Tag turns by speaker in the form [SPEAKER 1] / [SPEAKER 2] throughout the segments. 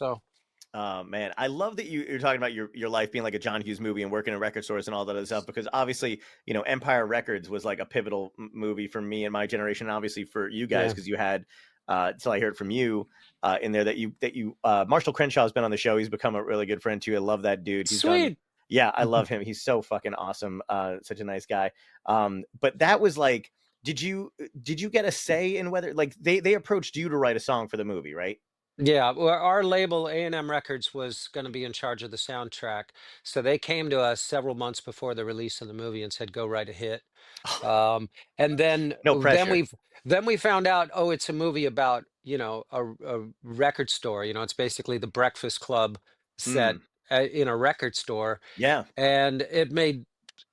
[SPEAKER 1] So
[SPEAKER 2] Man, I love that you're talking about your life being like a John Hughes movie and working in record stores and all that other stuff because obviously, Empire Records was like a pivotal movie for me and my generation, and obviously for you guys
[SPEAKER 1] yeah,
[SPEAKER 2] because you had till I heard from you in there that you Marshall Crenshaw has been on the show. He's become a really good friend too. I love that dude. He's done.
[SPEAKER 1] sweet.
[SPEAKER 2] Yeah, I love him. He's so fucking awesome. Such a nice guy. But that was like, did you get a say in whether like they approached you to write a song for the movie, right?
[SPEAKER 1] Yeah, well, our label A&M Records was going to be in charge of the soundtrack, so they came to us several months before the release of the movie and said, "Go write a hit." Um, and then
[SPEAKER 2] No
[SPEAKER 1] then
[SPEAKER 2] pressure.
[SPEAKER 1] we found out, oh, it's a movie about, a record store. It's basically the Breakfast Club set
[SPEAKER 2] Mm,
[SPEAKER 1] in a record store,
[SPEAKER 2] yeah.
[SPEAKER 1] and it made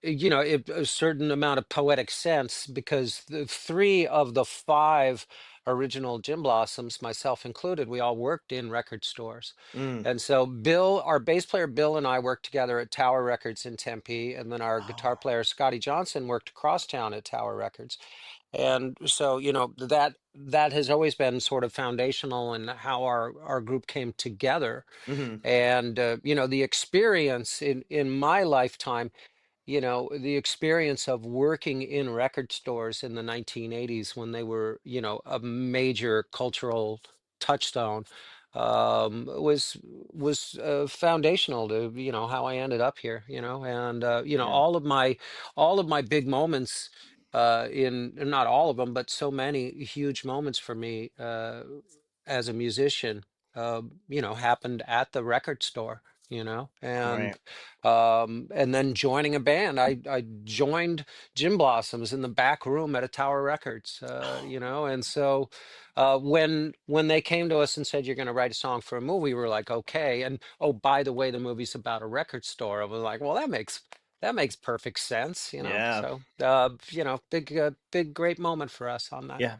[SPEAKER 1] a certain amount of poetic sense because the three of the five original Gin Blossoms, myself included, we all worked in record stores.
[SPEAKER 2] Mm.
[SPEAKER 1] And so Bill, our bass player Bill, and I worked together at Tower Records in Tempe, and then our guitar
[SPEAKER 2] Oh,
[SPEAKER 1] player Scotty Johnson worked across town at Tower Records. And so, that has always been sort of foundational in how our group came together.
[SPEAKER 2] mhm.
[SPEAKER 1] And the experience in my lifetime, the experience of working in record stores in the 1980s when they were, a major cultural touchstone, was foundational to, how I ended up here, and
[SPEAKER 2] Yeah,
[SPEAKER 1] all of my big moments, in not all of them, but so many huge moments for me, as a musician, happened at the record store,
[SPEAKER 2] right.
[SPEAKER 1] and then joining a band. I joined Gin Blossoms in the back room at a Tower Records, and so when they came to us and said, you're going to write a song for a movie, we were like, okay. And oh, by the way, the movie's about a record store. I was like, well, that makes perfect sense.
[SPEAKER 2] Yeah,
[SPEAKER 1] So big great moment for us on that.
[SPEAKER 2] yeah.